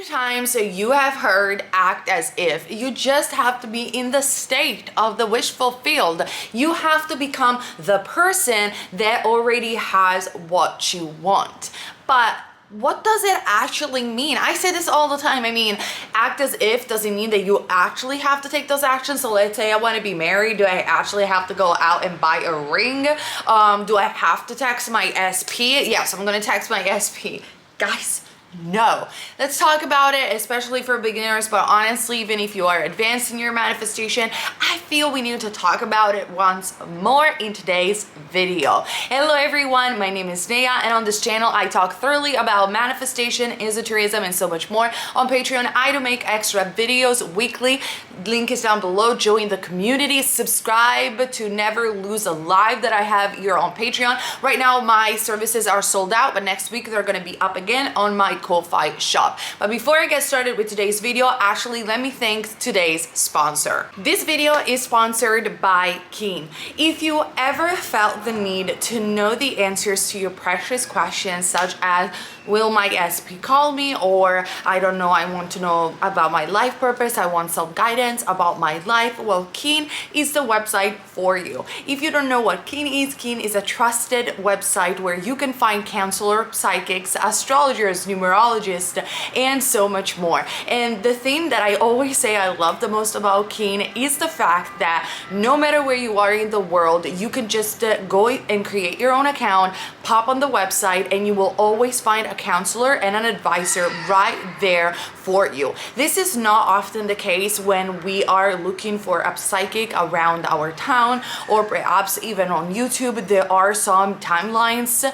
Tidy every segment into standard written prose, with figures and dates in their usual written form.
many times you have heard act as if? You just have to be in the state of the wish fulfilled. You have to become the person that already has what you want. But what does it actually mean? I say this all the time. I mean, act as if doesn't mean that you actually have to take those actions. So let's say I want to be married. Do I actually have to go out and buy a ring? Do I have to text my SP? Yes, I'm going to text my SP. Guys, no. Let's talk about it, especially for beginners, but honestly, even if you are advanced in your manifestation, I feel we need to talk about it once more in today's video. Hello everyone, my name is Nea, and on this channel I talk thoroughly about manifestation, esotericism, and so much more. On Patreon, I do make extra videos weekly. Link is down below. Join the community, subscribe to never lose a live that I have here on Patreon. Right now my services are sold out, but next week they're going to be up again on my Ko-Fi shop. But before I get started with today's video, actually let me thank today's sponsor. This video is sponsored by Keen. If you ever felt the need to know the answers to your precious questions, such as will my SP call me, or I don't know, I want to know about my life purpose, I want some guidance about my life, well, Keen is the website for you. If you don't know what Keen is a trusted website where you can find counselor, psychics, astrologers, numerologists, and so much more. And the thing that I always say I love the most about Keen is the fact that no matter where you are in the world, you can just go and create your own account, pop on the website, and you will always find a counselor and an advisor right there for you. This is not often the case when we are looking for a psychic around our town, or perhaps even on YouTube. There are some timelines.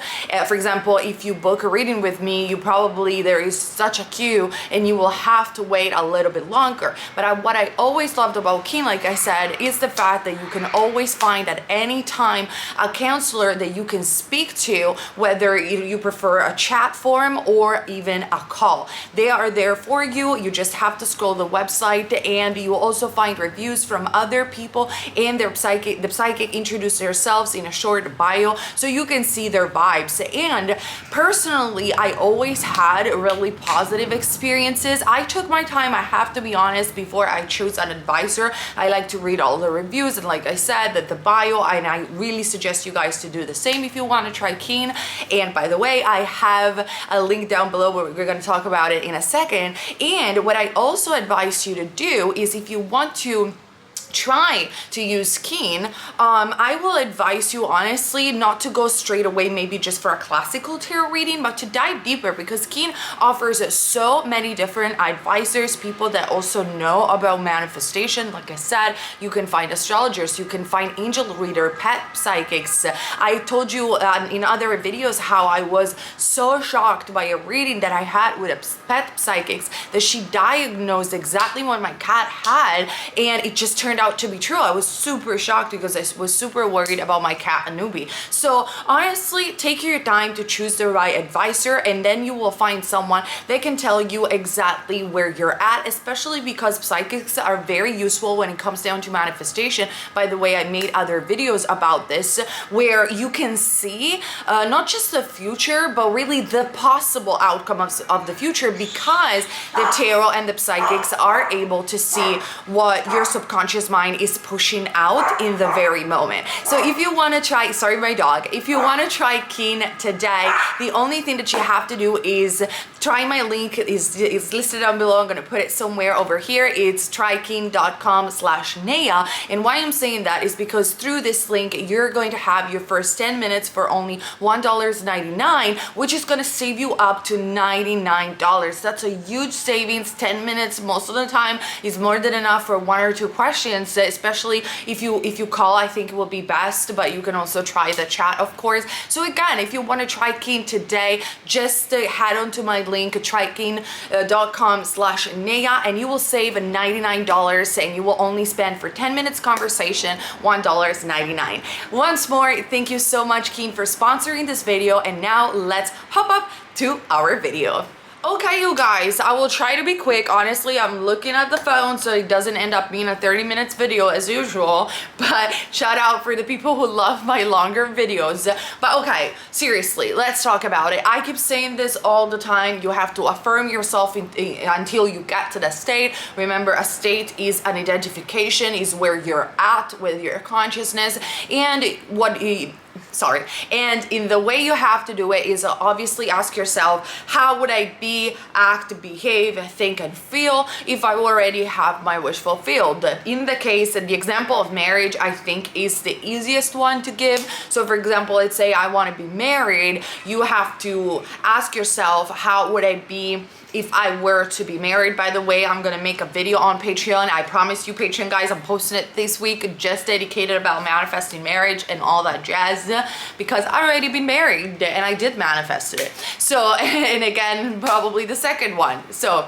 For example, if you book a reading with me, there is such a queue and you will have to wait a little bit longer. But what I always loved about Keen, like I said, is the fact that you can always find at any time a counselor that you can speak to, whether you prefer a chat form or even a call. They are there for you. You just have to scroll the website, and you will also find reviews from other people, and the psychic introduce themselves in a short bio so you can see their vibes. And personally, I always had really positive experiences. I took my time, I have to be honest, before I chose an advisor. I like to read all the reviews, and like I said, that the bio, and I really suggest you guys to do the same if you want to try Keen. And by the way, I have a link down below where we're going to talk about it in a second. And what I also advise you to do is, if you want to try to use Keen, I will advise you honestly not to go straight away maybe just for a classical tarot reading, but to dive deeper, because Keen offers so many different advisors, people that also know about manifestation. Like I said, you can find astrologers, you can find angel reader, pet psychics. I told you in other videos how I was so shocked by a reading that I had with a pet psychics, that she diagnosed exactly what my cat had, and it just turned out to be true. I was super shocked because I was super worried about my cat Anubi. So honestly, take your time to choose the right advisor, and then you will find someone that can tell you exactly where you're at, especially because psychics are very useful when it comes down to manifestation. By the way, I made other videos about this where you can see not just the future, but really the possible outcome of the future, because the tarot and the psychics are able to see what your subconscious mind is pushing out in the very moment. So if you want to try, sorry my dog, if you want to try Keen today, the only thing that you have to do is try my link. Is listed down below. I'm going to put it somewhere over here. It's trykeen.com/Nea. And why I'm saying that is because through this link you're going to have your first 10 minutes for only $1.99, which is going to save you up to $99. That's a huge savings. 10 minutes most of the time is more than enough for one or two questions, especially if you call. I think it will be best, but you can also try the chat, of course. So again, if you want to try Keen today, just head on to my link, trykeen.com/Nea, and you will save $99, and you will only spend for 10 minutes conversation $1.99. Once more, thank you so much, Keen, for sponsoring this video, and now let's hop up to our video. Okay, you guys, I will try to be quick. Honestly, I'm looking at the phone so it doesn't end up being a 30 minutes video as usual, but shout out for the people who love my longer videos. But okay, seriously, let's talk about it. I keep saying this all the time. You have to affirm yourself until you get to the state. Remember, a state is an identification, is where you're at with your consciousness, and and in the way you have to do it is obviously ask yourself, how would I be, act, behave, think, and feel if I already have my wish fulfilled? In the case, the example of marriage, I think is the easiest one to give. So for example, let's say I want to be married. You have to ask yourself, how would I be if I were to be married? By the way, I'm gonna make a video on Patreon. I promise you, Patreon guys, I'm posting it this week, just dedicated about manifesting marriage and all that jazz, because I already been married and I did manifest it. So, and again, probably the second one. So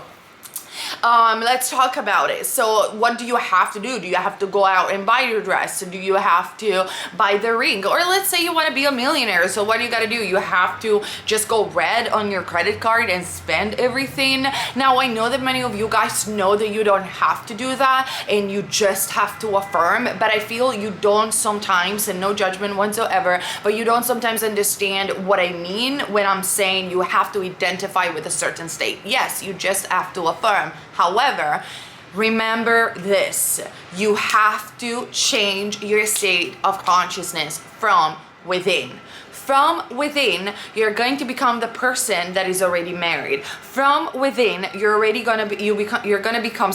let's talk about it. So what do you have to do? Do you have to go out and buy your dress? Do you have to buy the ring? Or let's say you want to be a millionaire. So what do you got to do? You have to just go red on your credit card and spend everything. Now, I know that many of you guys know that you don't have to do that and you just have to affirm, but I feel you don't sometimes, and no judgment whatsoever, but you don't sometimes understand what I mean when I'm saying you have to identify with a certain state. Yes, you just have to affirm. However, remember this, you have to change your state of consciousness from within. From within, you're going to become the person that is already married. From within, you're gonna become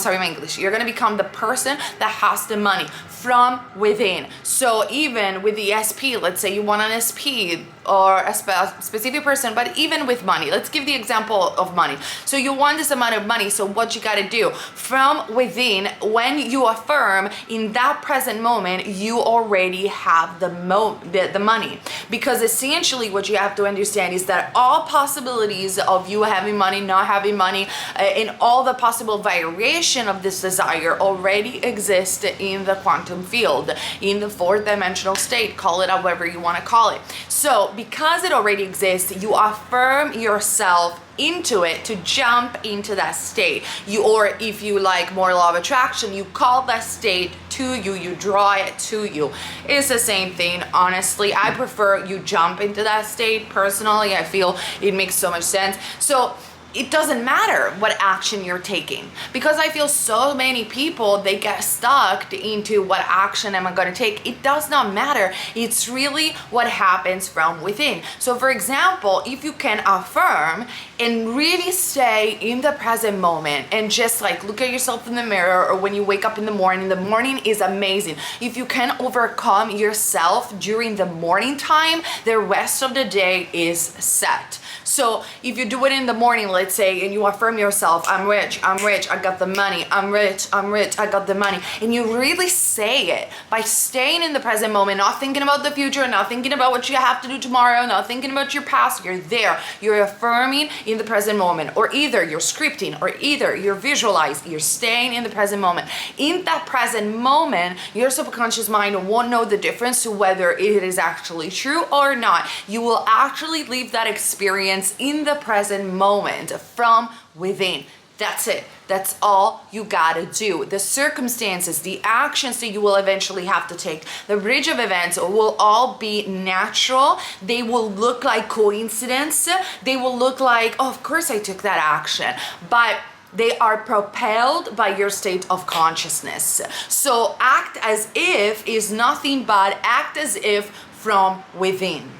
the person that has the money. From within. So even with the SP, let's say you want an SP or a specific person, but even with money, let's give the example of money. So you want this amount of money, so what you gotta do? From within, when you affirm, in that present moment, you already have the money. Because essentially what you have to understand is that all possibilities of you having money, not having money, and all the possible variation of this desire already exist in the quantum field, in the fourth dimensional state, call it however you want to call it. So because it already exists, you affirm yourself into it to jump into that state. Or if you like more law of attraction, you call that state to you, you draw it to you. It's the same thing. Honestly, I prefer you jump into that state. Personally, I feel it makes so much sense. So it doesn't matter what action you're taking, because I feel so many people, they get stuck into what action am I going to take. It does not matter. It's really what happens from within. So for example, if you can affirm and really stay in the present moment and just like look at yourself in the mirror, or when you wake up in the morning is amazing. If you can overcome yourself during the morning time, the rest of the day is set. So if you do it in the morning, let's say, and you affirm yourself, I'm rich, I got the money, I'm rich, I got the money, and you really say it by staying in the present moment, not thinking about the future, not thinking about what you have to do tomorrow, not thinking about your past. You're there, you're affirming in the present moment, or either you're scripting, or either you're visualizing, you're staying in the present moment. In that present moment, your subconscious mind won't know the difference to whether it is actually true or not. You will actually live that experience in the present moment from within. That's it. That's all you gotta do. The circumstances, the actions that you will eventually have to take, the bridge of events will all be natural. They will look like coincidence. They will look like, oh, of course I took that action. But they are propelled by your state of consciousness. So act as if is nothing but act as if from within.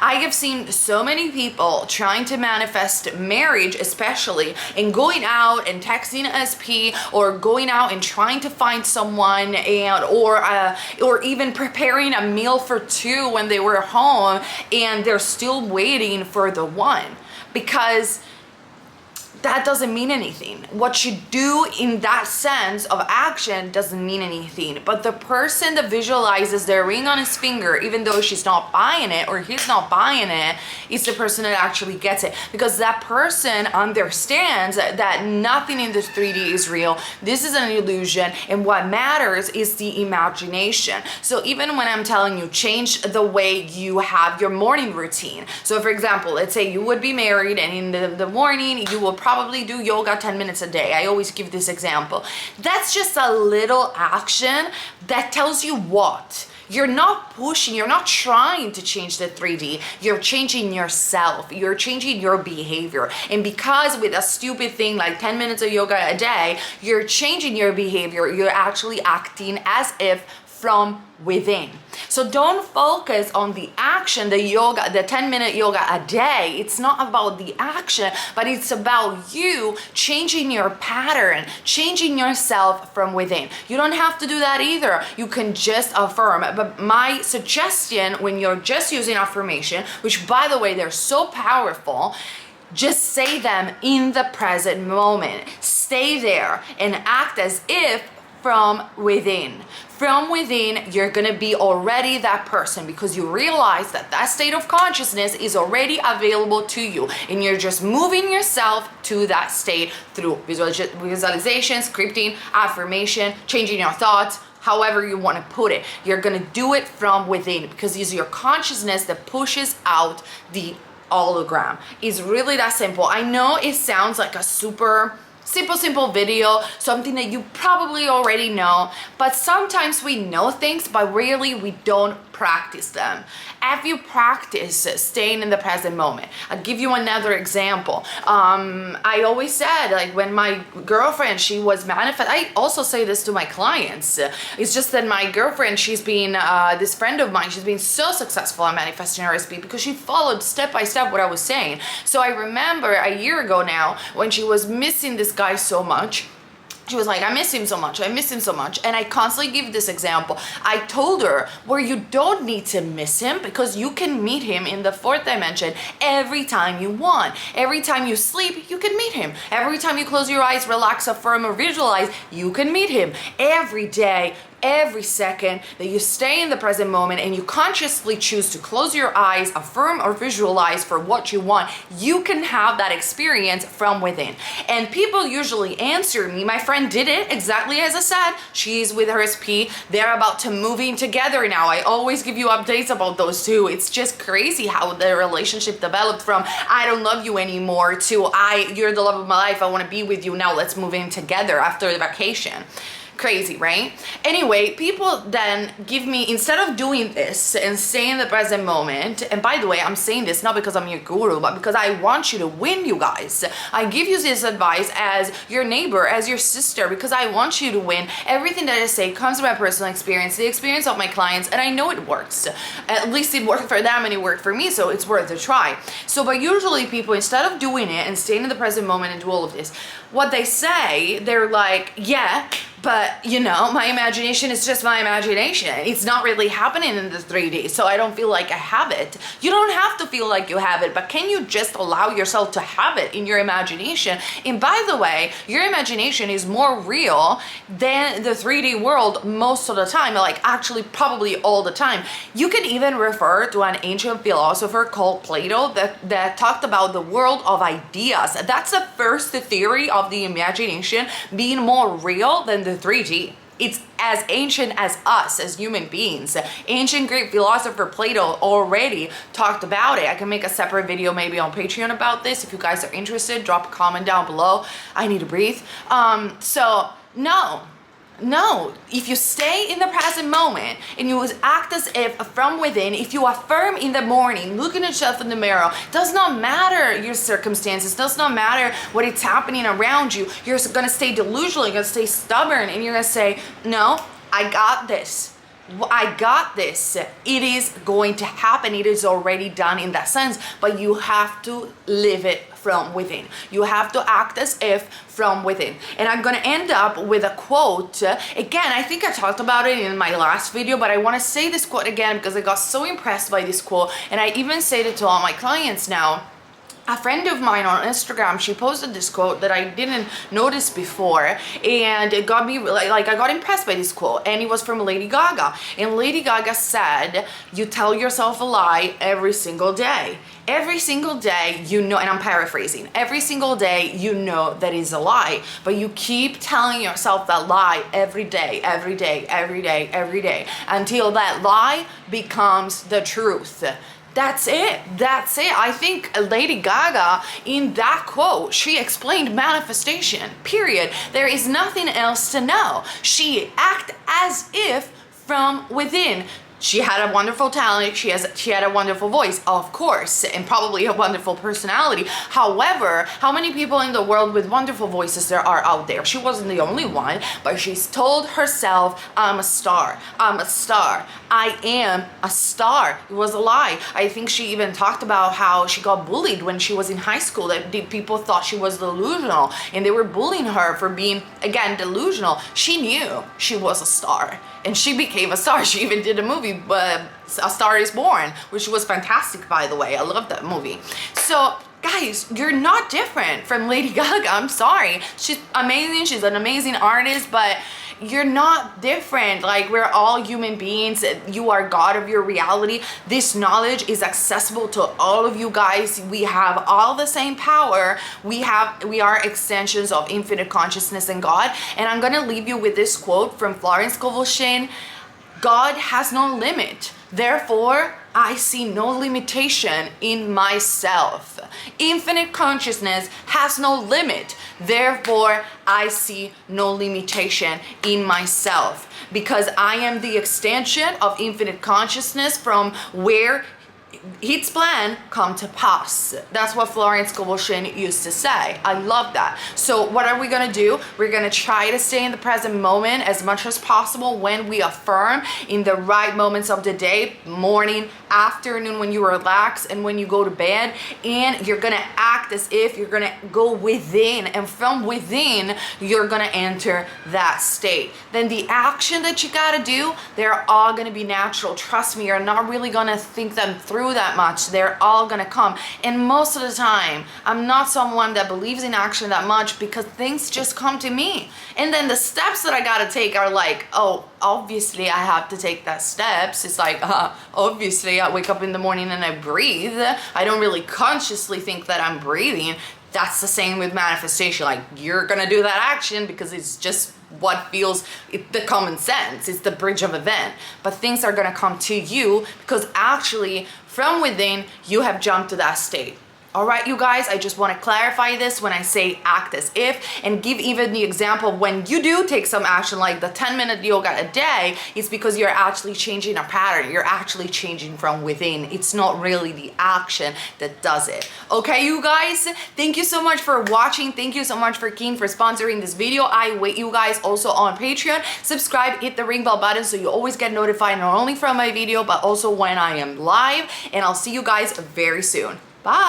I have seen so many people trying to manifest marriage, especially, and going out and texting SP, or going out and trying to find someone, and or even preparing a meal for two when they were home, and they're still waiting for the one, because that doesn't mean anything. What you do in that sense of action doesn't mean anything. But the person that visualizes their ring on his finger, even though she's not buying it or he's not buying it, is the person that actually gets it. Because that person understands that nothing in this 3D is real. This is an illusion. And what matters is the imagination. So even when I'm telling you, change the way you have your morning routine. So for example, let's say you would be married, and in the morning, you will probably probably do yoga 10 minutes a day. I always give this example. That's just a little action that tells you what? You're not pushing, you're not trying to change the 3D, you're changing yourself, you're changing your behavior. And because with a stupid thing like 10 minutes of yoga a day, you're changing your behavior, you're actually acting as if from within. So don't focus on the action, the yoga, the 10-minute yoga a day. It's not about the action, but it's about you changing your pattern, changing yourself from within. You don't have to do that either. You can just affirm. But my suggestion when you're just using affirmation, which by the way, they're so powerful, just say them in the present moment. Stay there and act as if from within. From within, you're gonna be already that person because you realize that that state of consciousness is already available to you, and you're just moving yourself to that state through visualization, scripting, affirmation, changing your thoughts, however you want to put it. You're gonna do it from within because it's your consciousness that pushes out the hologram. It's really that simple. I know it sounds like a super simple video, something that you probably already know, but sometimes we know things, but really we don't practice them. If you practice staying in the present moment, I'll give you another example. I always said, like when my girlfriend, she was manifest. I also say this to my clients. It's just that my girlfriend, she's been, this friend of mine, she's been so successful at manifesting her recipe because she followed step by step what I was saying. So I remember a year ago now when she was missing this guy so much. She was like, I miss him so much, I miss him so much. And I constantly give this example. I told her where you don't need to miss him because you can meet him in the fourth dimension every time you want. Every time you sleep, you can meet him. Every time you close your eyes, relax, affirm, or visualize, you can meet him. Every day, every second that you stay in the present moment and you consciously choose to close your eyes, affirm or visualize for what you want, you can have that experience from within. And people usually answer me, my friend did it exactly as I said. She's with her SP, they're about to moving together now. I always give you updates about those two. It's just crazy how the relationship developed from I don't love you anymore to you're the love of my life, I want to be with you now, let's move in together after the vacation. Crazy, right? Anyway, people then give me, instead of doing this and stay in the present moment, and by the way, I'm saying this not because I'm your guru, but because I want you to win, you guys. I give you this advice as your neighbor, as your sister, because I want you to win. Everything that I say comes from my personal experience, the experience of my clients, and I know it works. At least it worked for them and it worked for me, so it's worth a try. So, but usually people, instead of doing it and staying in the present moment and do all of this, what they say, they're like, yeah, but you know, my imagination is just my imagination. It's not really happening in the 3D, so I don't feel like I have it. You don't have to feel like you have it, but can you just allow yourself to have it in your imagination? And by the way, your imagination is more real than the 3D world most of the time, like actually probably all the time. You can even refer to an ancient philosopher called Plato that talked about the world of ideas. That's the first theory of the imagination being more real than the 3D. It's as ancient as us as human beings. Ancient Greek philosopher Plato already talked about it. I can make a separate video maybe on Patreon about this. If you guys are interested, drop a comment down below. I need to breathe. So no, if you stay in the present moment and you act as if from within, if you affirm in the morning, looking at yourself in the mirror, does not matter your circumstances, does not matter what is happening around you, you're gonna stay delusional, you're gonna stay stubborn, and you're gonna say, no, I got this. I got this. It is going to happen. It is already done in that sense, but you have to live it from within. You have to act as if from within. And I'm gonna end up with a quote. Again, I think I talked about it in my last video, but I wanna say this quote again because I got so impressed by this quote, and I even say it to all my clients now. A friend of mine on Instagram, she posted this quote that I didn't notice before, and it got me like I got impressed by this quote, and it was from Lady Gaga. And Lady Gaga said, you tell yourself a lie every single day. Every single day, you know, and I'm paraphrasing, every single day you know that is a lie, but you keep telling yourself that lie every day, until that lie becomes the truth. That's it. That's it. I think Lady Gaga, in that quote, she explained manifestation, period. There is nothing else to know. She act as if from within. She had a wonderful talent. She had a wonderful voice, of course, and probably a wonderful personality. However, how many people in the world with wonderful voices there are out there? She wasn't the only one, but she's told herself, I'm a star. I'm a star. I am a star. It was a lie. I think she even talked about how she got bullied when she was in high school, that people thought she was delusional and they were bullying her for being, again, delusional. She knew she was a star and she became a star. She even did a movie, A Star is Born, which was fantastic, by the way. I love that movie. So guys, you're not different from Lady Gaga. I'm sorry. She's amazing. She's an amazing artist, but you're not different. Like, we're all human beings. You are God of your reality. This knowledge is accessible to all of you guys. We have all the same power. We are extensions of infinite consciousness and God. And I'm gonna leave you with this quote from Florence Scovel Shinn. God has no limit. Therefore, I see no limitation in myself. Infinite consciousness has no limit. Therefore, I see no limitation in myself, because I am the extension of infinite consciousness from where its plan come to pass. That's what Florence Scovel Shinn used to say. I love that. So what are we gonna do? We're gonna try to stay in the present moment as much as possible when we affirm in the right moments of the day, morning, afternoon, when you relax and when you go to bed. And you're gonna act as if you're gonna go within, and from within you're gonna enter that state. Then the action that you gotta do, they're all gonna be natural. Trust me, you're not really gonna think them through that much. They're all gonna come. And most of the time, I'm not someone that believes in action that much, because things just come to me. And then the steps that I gotta take are like, oh, obviously I have to take that steps. It's like, obviously I wake up in the morning and I breathe. I don't really consciously think that I'm breathing. That's the same with manifestation. Like, you're gonna do that action because it's just what feels the common sense. It's the bridge of event. But things are gonna come to you because actually from within you have jumped to that state. All right, you guys, I just want to clarify this when I say act as if, and give even the example when you do take some action, like the 10-minute yoga a day, it's because you're actually changing a pattern. You're actually changing from within. It's not really the action that does it. Okay, you guys, thank you so much for watching. Thank you so much for Keen for sponsoring this video. I wait you guys also on Patreon. Subscribe, hit the ring bell button so you always get notified not only from my video, but also when I am live. And I'll see you guys very soon. Bye.